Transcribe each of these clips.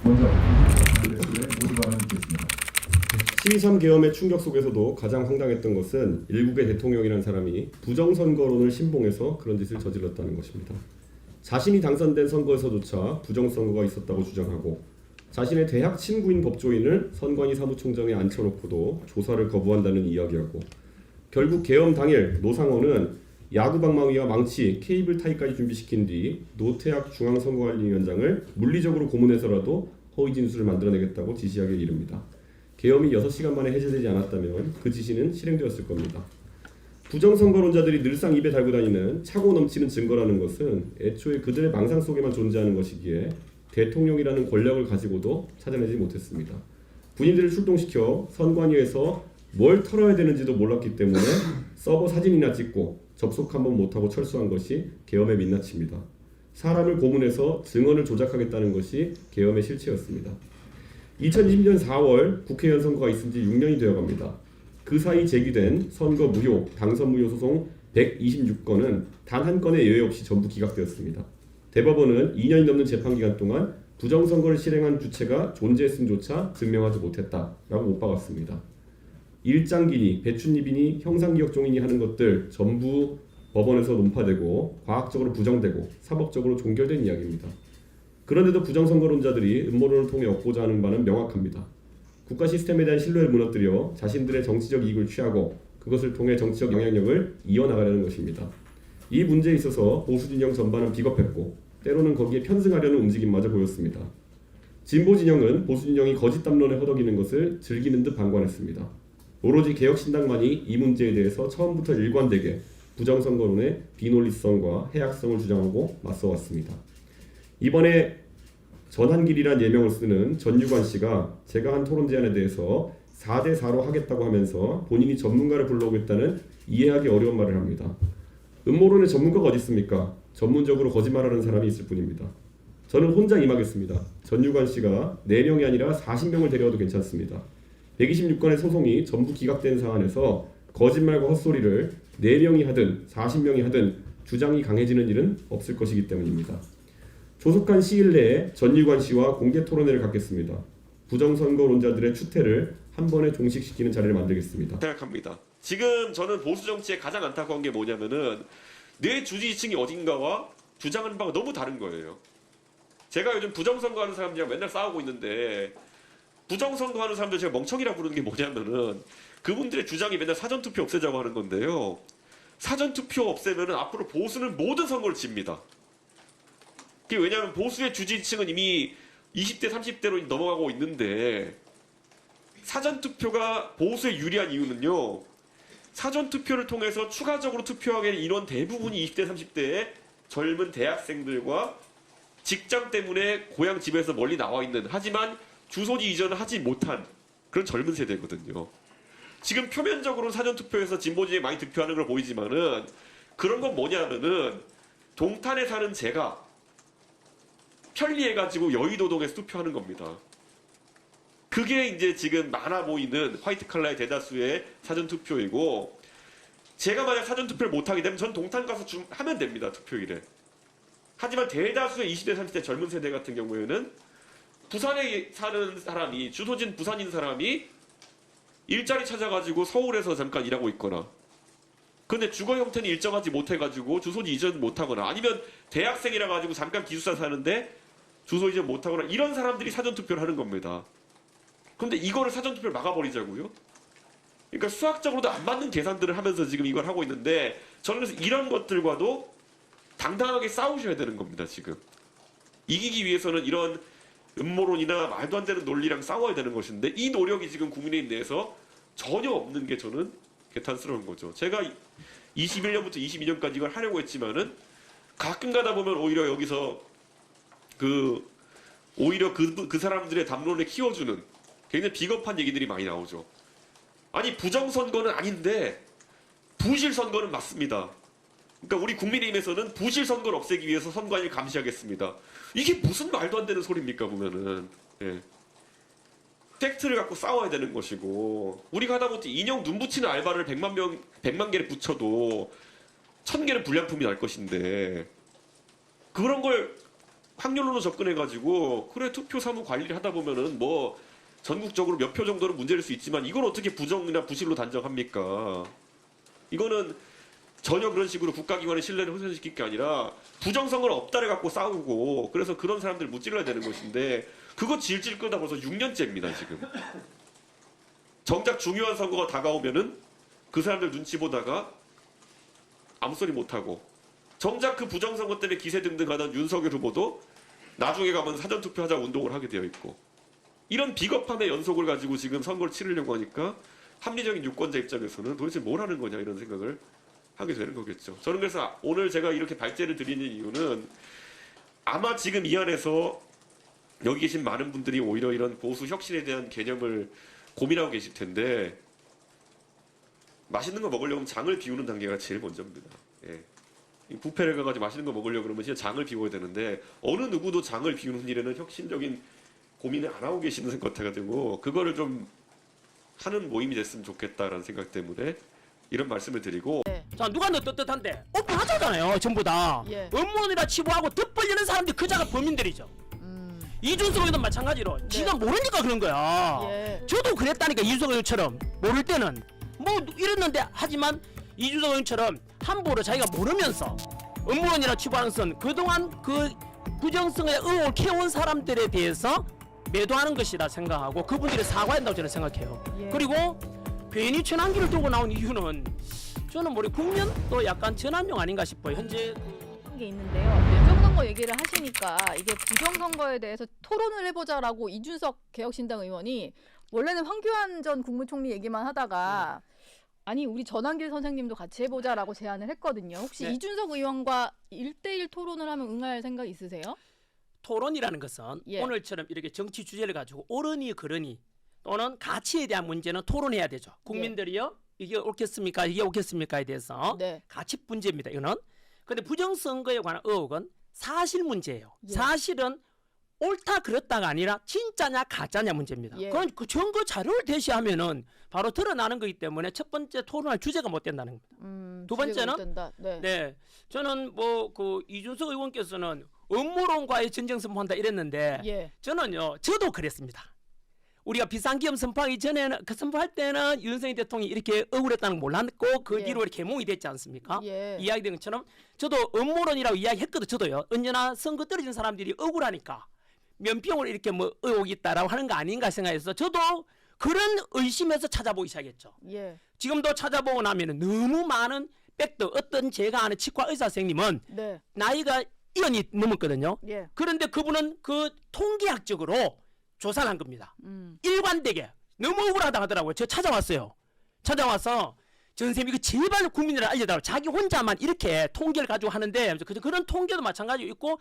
먼저 모두 발언 듣겠습니다. 12.3 계엄의 충격 속에서도 가장 황당했던 것은 일국의 대통령이라는 사람이 부정선거론을 신봉해서 그런 짓을 저질렀다는 것입니다. 자신이 당선된 선거에서조차 부정선거가 있었다고 주장하고 자신의 대학 친구인 법조인을 선관위 사무총장에 앉혀놓고도 조사를 거부한다는 이야기하고 결국 계엄 당일 노상원은 야구방망이와 망치, 케이블 타이까지 준비시킨 뒤 노태학 중앙선거관리위원장을 물리적으로 고문해서라도 허위 진술을 만들어내겠다고 지시하게 이릅니다. 계엄이 6시간 만에 해제되지 않았다면 그 지시는 실행되었을 겁니다. 부정선거론자들이 늘상 입에 달고 다니는 차고 넘치는 증거라는 것은 애초에 그들의 망상 속에만 존재하는 것이기에 대통령이라는 권력을 가지고도 찾아내지 못했습니다. 군인들을 출동시켜 선관위에서 뭘 털어야 되는지도 몰랐기 때문에 서버 사진이나 찍고 접속 한번 못하고 철수한 것이 계엄의 민낯입니다. 사람을 고문해서 증언을 조작하겠다는 것이 계엄의 실체였습니다. 2020년 4월 국회의원 선거가 있은 지 6년이 되어갑니다. 그 사이 제기된 선거 무효, 당선 무효 소송 126건은 단 한 건의 예외 없이 전부 기각되었습니다. 대법원은 2년이 넘는 재판기간 동안 부정선거를 실행한 주체가 존재했음조차 증명하지 못했다라고 못 박았습니다. 일장기니, 배춧잎이니, 형상기억종이니 하는 것들 전부 법원에서 논파되고 과학적으로 부정되고 사법적으로 종결된 이야기입니다. 그런데도 부정선거론자들이 음모론을 통해 얻고자 하는 바는 명확합니다. 국가 시스템에 대한 신뢰를 무너뜨려 자신들의 정치적 이익을 취하고 그것을 통해 정치적 영향력을 이어나가려는 것입니다. 이 문제에 있어서 보수진영 전반은 비겁했고 때로는 거기에 편승하려는 움직임마저 보였습니다. 진보진영은 보수진영이 거짓 담론에 허덕이는 것을 즐기는 듯 방관했습니다. 오로지 개혁신당만이 이 문제에 대해서 처음부터 일관되게 부정선거론의 비논리성과 해악성을 주장하고 맞서왔습니다. 이번에 전한길이란 예명을 쓰는 전유관 씨가 제가 한 토론 제안에 대해서 4대4로 하겠다고 하면서 본인이 전문가를 불러오겠다는 이해하기 어려운 말을 합니다. 음모론의 전문가가 어디 있습니까? 전문적으로 거짓말하는 사람이 있을 뿐입니다. 저는 혼자 임하겠습니다. 전유관 씨가 4명이 아니라 40명을 데려와도 괜찮습니다. 126건의 소송이 전부 기각된 사안에서 거짓말과 헛소리를 4명이 하든 40명이 하든 주장이 강해지는 일은 없을 것이기 때문입니다. 조속한 시일 내에 전유관 씨와 공개 토론회를 갖겠습니다. 부정선거론자들의 추태를 한 번에 종식시키는 자리를 만들겠습니다. 생각합니다. 지금 저는 보수 정치에 가장 안타까운 게 뭐냐면은 내 주지층이 어딘가와 주장하는 바가 너무 다른 거예요. 제가 요즘 부정선거하는 사람들이랑 맨날 싸우고 있는데 부정선거하는 사람들 제가 멍청이라 부르는 게 뭐냐면은 그분들의 주장이 맨날 사전투표 없애자고 하는 건데요. 사전투표 없애면은 앞으로 보수는 모든 선거를 집니다. 그게 왜냐하면 보수의 주지층은 이미 20대, 30대로 넘어가고 있는데 사전투표가 보수에 유리한 이유는요. 사전투표를 통해서 추가적으로 투표하게 된 인원 대부분이 20대, 30대의 젊은 대학생들과 직장 때문에 고향 집에서 멀리 나와 있는 하지만 주소지 이전을 하지 못한 그런 젊은 세대거든요. 지금 표면적으로 사전투표에서 진보진영이 많이 득표하는 걸 보이지만은 그런 건 뭐냐면은 동탄에 사는 제가 편리해가지고 여의도동에서 투표하는 겁니다. 그게 이제 지금 많아 보이는 화이트 칼라의 대다수의 사전투표이고 제가 만약 사전투표를 못하게 되면 전 동탄 가서 하면 됩니다. 투표일에. 하지만 대다수의 20대 30대 젊은 세대 같은 경우에는 부산에 사는 사람이 주소진 부산인 사람이 일자리 찾아가지고 서울에서 잠깐 일하고 있거나 근데 주거 형태는 일정하지 못해가지고 주소지 이전 못하거나 아니면 대학생이라 가지고 잠깐 기숙사 사는데 주소 이전 못하거나 이런 사람들이 사전투표를 하는 겁니다. 근데 이거를 사전투표를 막아버리자고요? 그러니까 수학적으로도 안 맞는 계산들을 하면서 지금 이걸 하고 있는데 저는 그래서 이런 것들과도 당당하게 싸우셔야 되는 겁니다. 지금 이기기 위해서는 이런 음모론이나 말도 안 되는 논리랑 싸워야 되는 것인데 이 노력이 지금 국민의힘 내에서 전혀 없는 게 저는 개탄스러운 거죠. 제가 21년부터 22년까지 이걸 하려고 했지만은 가끔 가다 보면 오히려 여기서 오히려 그 사람들의 담론을 키워주는 굉장히 비겁한 얘기들이 많이 나오죠. 아니 부정선거는 아닌데 부실선거는 맞습니다. 그러니까 우리 국민의힘에서는 부실선거를 없애기 위해서 선관위를 감시하겠습니다. 이게 무슨 말도 안 되는 소리입니까 보면은. 예. 팩트를 갖고 싸워야 되는 것이고 우리가 하다못해 인형 눈 붙이는 알바를 100만 개를 붙여도 1000개는 불량품이 날 것인데 그런 걸 확률로는 접근해가지고 그래 투표 사무 관리를 하다 보면은 뭐 전국적으로 몇 표 정도는 문제일 수 있지만 이걸 어떻게 부정이나 부실로 단정합니까? 이거는 전혀 그런 식으로 국가기관의 신뢰를 훼손시킬 게 아니라 부정선거는 없다를 갖고 싸우고 그래서 그런 사람들을 무찔러야 되는 것인데 그거 질질 끌다 벌써 6년째입니다 지금. 정작 중요한 선거가 다가오면은 그 사람들 눈치 보다가 아무 소리 못하고 정작 그 부정선거 때문에 기세등등하던 윤석열 후보도 나중에 가면 사전투표하자 운동을 하게 되어 있고 이런 비겁함의 연속을 가지고 지금 선거를 치르려고 하니까 합리적인 유권자 입장에서는 도대체 뭘 하는 거냐 이런 생각을 하게 되는 거겠죠. 저는 그래서 오늘 제가 이렇게 발제를 드리는 이유는 아마 지금 이 안에서 여기 계신 많은 분들이 오히려 이런 보수 혁신에 대한 개념을 고민하고 계실 텐데 맛있는 거 먹으려면 장을 비우는 단계가 제일 먼저입니다. 예. 뷔페를 가가지고 맛있는 거 먹으려고 그러면 진짜 장을 비워야 되는데 어느 누구도 장을 비우는 일에는 혁신적인 고민을 안 하고 계시는 것 같아가지고 그거를 좀 하는 모임이 됐으면 좋겠다라는 생각 때문에 이런 말씀을 드리고 자 누가 너 떳떳한데 오픈하자잖아요 전부 다. 예. 업무원이라 치부하고 덧벌리는 사람들이 그자가 범인들이죠. 이준석 의원도 마찬가지로 지가 모르니까 그런 거야. 예. 저도 그랬다니까 이준석 의원처럼 모를 때는 뭐 이랬는데 하지만 이준석 의원처럼 함부로 자기가 모르면서 업무원이라 치부하는 것은 그동안 그 부정성의 의혹을 캐온 사람들에 대해서 매도하는 것이다 생각하고 그분들이 사과해야 된다고 저는 생각해요. 예. 그리고 괜히 전환기를 들고 나온 이유는 저는 우리 국면도 약간 전환용 아닌가 싶어요. 현재 게 있는데요. 부정선거 얘기를 하시니까 이게 부정선거에 대해서 토론을 해보자라고 이준석 개혁신당 의원이 원래는 황교안 전 국무총리 얘기만 하다가 아니 우리 전환길 선생님도 같이 해보자라고 제안을 했거든요. 혹시 네. 이준석 의원과 1대1 토론을 하면 응할 생각 있으세요? 토론이라는 것은 예. 오늘처럼 이렇게 정치 주제를 가지고 옳으니 그러니 또는 가치에 대한 문제는 토론해야 되죠. 국민들이요 이게 옳겠습니까 이게 옳겠습니까에 대해서 네. 가치 문제입니다. 이거는. 근데 부정선거에 관한 의혹은 사실 문제예요. 예. 사실은 옳다 그렇다가 아니라 진짜냐 가짜냐 문제입니다. 예. 그건 그 증거 자료를 대시하면은 바로 드러나는 거기 때문에 첫 번째 토론할 주제가 못 된다는 겁니다. 두 번째는 네. 네, 저는 뭐 그 이준석 의원께서는 업무론과의 전쟁 선포한다 이랬는데 예. 저는요, 저도 그랬습니다. 우리가 비상기업 선포하기 전에는 그 선포할 때는 윤석열 대통령이 이렇게 억울했다는 걸 몰랐고 그 예. 뒤로 이렇게 개몽이 됐지 않습니까? 예. 이야기된 것처럼 저도 업무론이라고 이야기했거든. 저도요. 언제나 선거 떨어진 사람들이 억울하니까 면피용으로 이렇게 뭐 의혹이 있다라고 하는 거 아닌가 생각해서 저도 그런 의심에서 찾아보기 시작했죠. 예. 지금도 찾아보고 나면은 너무 많은 백도 어떤 제가 아는 치과 의사 선생님은 네. 나이가 1년이 넘었거든요. 예. 그런데 그분은 그 통계학적으로 조사를 한 겁니다. 일관되게 너무 억울하다 하더라고요. 제가 찾아왔어요. 찾아와서 전 선생님이 그 제발 국민들을 알려달라고 자기 혼자만 이렇게 통계를 가지고 하는데 그런 통계도 마찬가지로 있고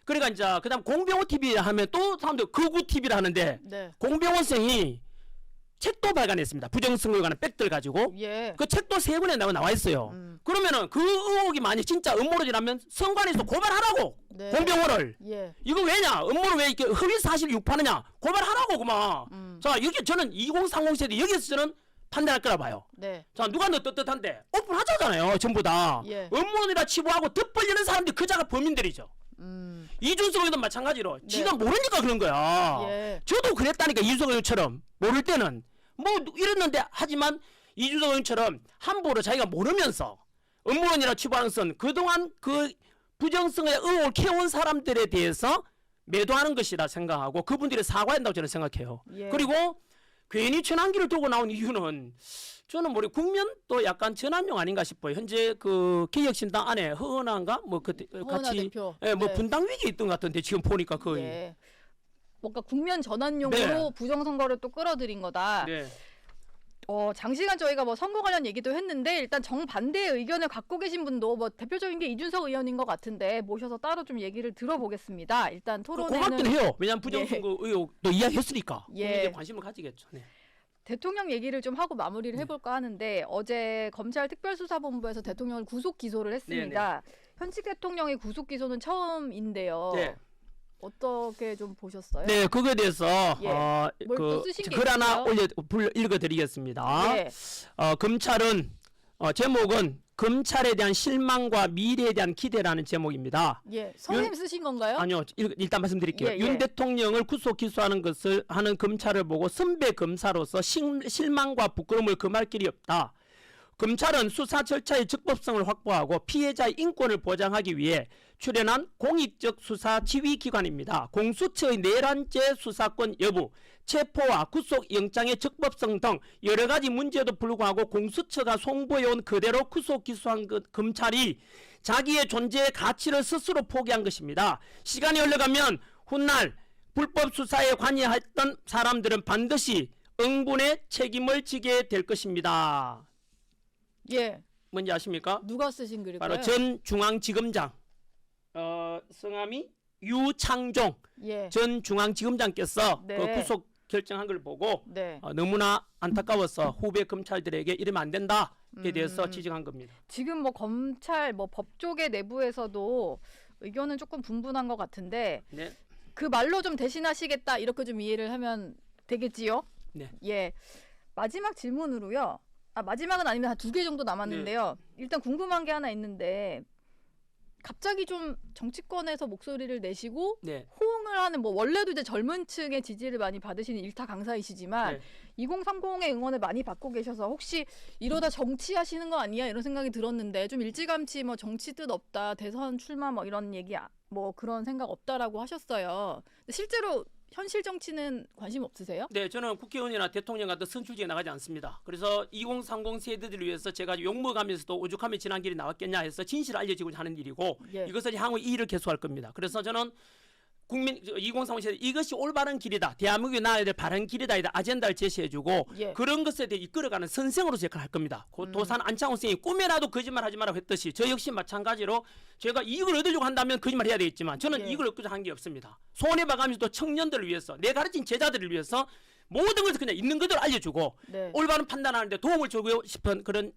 그러니까 이제 그다음 공병호 TV 하면 또 사람들 거구 TV를 하는데 네. 공병호 선생이 책도 발간했습니다. 부정선거에 관한 백들 가지고 예. 그 책도 3권에 나와 있어요. 그러면은 그 의혹이 만약 진짜 음모론이라면 선관위에서 고발하라고 네. 공병호를. 예. 이거 왜냐? 음모를 왜 이렇게 허위 사실 유포하느냐? 고발하라고 그만. 자 여기 저는 2030 세대 여기서 저는 판단할 거라 봐요. 네. 자 누가 너 떳떳한데 오픈하자잖아요. 전부 다. 예. 음모론이라 치부하고 덧벌리는 사람들이 그자가 범인들이죠. 이준석 의원도 마찬가지로 지가 모르니까 그런 거야. 예. 저도 그랬다니까 이준석 의원처럼 모를 때는 뭐 이랬는데 하지만 이준석 의원처럼 함부로 자기가 모르면서 업무원이라 치부하는 것은 그동안 그 부정성의 의혹을 캐온 사람들에 대해서 매도하는 것이다 생각하고 그분들이 사과해야 된다고 저는 생각해요. 예. 그리고 괜히 전환기를 들고 나온 이유는 저는 우리 국면도 약간 전환용 아닌가 싶어요. 현재 그 개혁신당 안에 허은하인가 뭐 그 허은하 같이 대표. 예, 뭐 네. 분당 위기 있던 것 같은데 지금 보니까 거의. 예. 뭔가 국면 전환용으로 네. 부정선거를 또 끌어들인 거다. 네. 장시간 저희가 뭐 선거 관련 얘기도 했는데 일단 정반대의 의견을 갖고 계신 분도 뭐 대표적인 게 이준석 의원인 것 같은데 모셔서 따로 좀 얘기를 들어보겠습니다. 일단 토론에는 고맙긴 해요. 왜냐하면 부정선거 의혹도 이야기했으니까 예. 국민들이 관심을 가지겠죠. 네. 대통령 얘기를 좀 하고 마무리를 해볼까 하는데 어제 검찰 특별수사본부에서 대통령을 구속 기소를 했습니다. 현직 대통령의 구속 기소는 처음인데요. 네. 어떻게 좀 보셨어요? 네, 그거에 대해서 예. 뭘또 쓰신 게 글 하나 있어요? 읽어드리겠습니다. 예. 검찰은 제목은 검찰에 대한 실망과 미래에 대한 기대라는 제목입니다. 예, 선생님 쓰신 건가요? 아니요, 일단 말씀드릴게요. 예, 예. 윤 대통령을 구속 기소하는 것을 하는 검찰을 보고 선배 검사로서 실망과 부끄러움을 금할 길이 없다. 검찰은 수사 절차의 적법성을 확보하고 피해자의 인권을 보장하기 위해 출연한 공익적 수사 지휘기관입니다. 공수처의 내란죄 수사권 여부, 체포와 구속 영장의 적법성 등 여러 가지 문제도 불구하고 공수처가 송부해온 그대로 구속 기소한 검찰이 자기의 존재의 가치를 스스로 포기한 것입니다. 시간이 흘러가면 훗날 불법 수사에 관여했던 사람들은 반드시 응분의 책임을 지게 될 것입니다. 예, 뭔지 아십니까? 누가 쓰신 글일까요? 바로 전 중앙지검장 성함이 유창종 예, 전 중앙지검장께서 네. 그 구속 결정한 걸 보고 네. 너무나 안타까워서 후배 검찰들에게 이러면 안 된다에 대해서 지적한 겁니다. 지금 뭐 검찰 뭐 법조계 내부에서도 의견은 조금 분분한 것 같은데 네. 그 말로 좀 대신하시겠다 이렇게 좀 이해를 하면 되겠지요? 네. 예. 마지막 질문으로요. 마지막은 아니면 한 2개 정도 남았는데요. 일단 궁금한 게 하나 있는데 갑자기 좀 정치권에서 목소리를 내시고 네. 호응을 하는 뭐 원래도 이제 젊은 층의 지지를 많이 받으시는 일타 강사이시지만 네. 2030의 응원을 많이 받고 계셔서 혹시 이러다 정치하시는 거 아니야 이런 생각이 들었는데 좀 일찌감치 뭐 정치 뜻 없다 대선 출마 뭐 이런 얘기 뭐 그런 생각 없다라고 하셨어요. 근데 실제로 현실 정치는 관심 없으세요? 네, 저는 국회의원이나 대통령 같은 선출직에 나가지 않습니다. 그래서 2030 세대들을 위해서 제가 욕먹으면서도 오죽하면 지난 길이 나왔겠냐 해서 진실을 알려지고자 하는 일이고 예. 이것을 향후 이 일을 계속할 겁니다. 그래서 저는 국민 2030 세대 이것이 올바른 길이다. 대한민국이 나아야 될 바른 길이다. 이다 아젠다를 제시해주고 예. 그런 것에 대해 이끌어가는 선생으로서 역할을 할 겁니다. 도산 안창호 선생이 꿈에라도 거짓말하지 말라고 했듯이 저 역시 마찬가지로 제가 이익을 얻으려고 한다면 거짓말해야 되겠지만 저는 예. 이익을 얻고자 한 게 없습니다. 손해봐가면서도 청년들을 위해서 내 가르친 제자들을 위해서 모든 것을 그냥 있는 그대로 알려주고 네. 올바른 판단하는 데 도움을 주고 싶은 그런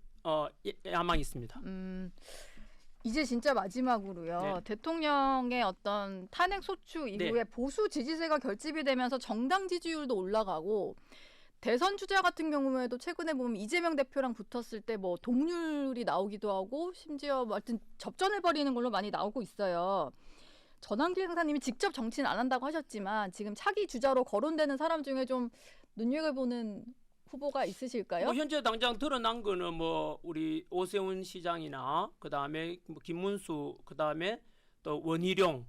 야망이 있습니다. 이제 진짜 마지막으로요. 네. 대통령의 어떤 탄핵 소추 이후에 보수 지지세가 결집이 되면서 정당 지지율도 올라가고 대선 주자 같은 경우에도 최근에 보면 이재명 대표랑 붙었을 때 뭐 동률이 나오기도 하고 심지어 뭐 하여튼 접전을 벌이는 걸로 많이 나오고 있어요. 전환길 강사님이 직접 정치는 안 한다고 하셨지만 지금 차기 주자로 거론되는 사람 중에 좀 눈여겨보는 후보가 있으실까요? 뭐 현재 당장 드러난 거는 뭐 우리 오세훈 시장이나 그다음에 뭐 김문수 그다음에 또 원희룡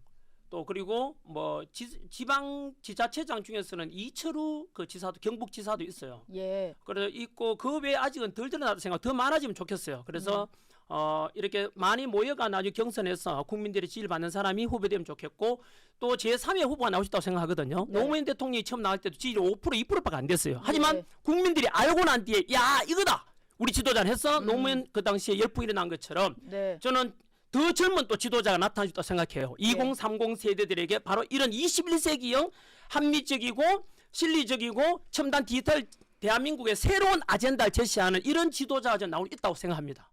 또 그리고 뭐 지방 지자체장 중에서는 이철우 그 지사도 경북 지사도 있어요. 예. 그래서 있고 그 외에 아직은 덜 드러났다 생각. 더 많아지면 좋겠어요. 그래서 이렇게 많이 모여가 나중에 경선에서 국민들의 지지를 받는 사람이 후보되면 좋겠고 또 제3의 후보가 나올 수 있다고 생각하거든요. 네. 노무현 대통령이 처음 나올 때도 지지율 5% 2%밖에 안 됐어요. 하지만 네. 국민들이 알고 난 뒤에 야 이거다 우리 지도자를 해서 노무현 그 당시에 열풍이 일어난 것처럼 네. 저는 더 젊은 또 지도자가 나타날 수 있다고 생각해요. 2030 세대들에게 바로 이런 21세기형 합리적이고 실리적이고 첨단 디지털 대한민국의 새로운 아젠다를 제시하는 이런 지도자가 저는 나올 수 있다고 생각합니다.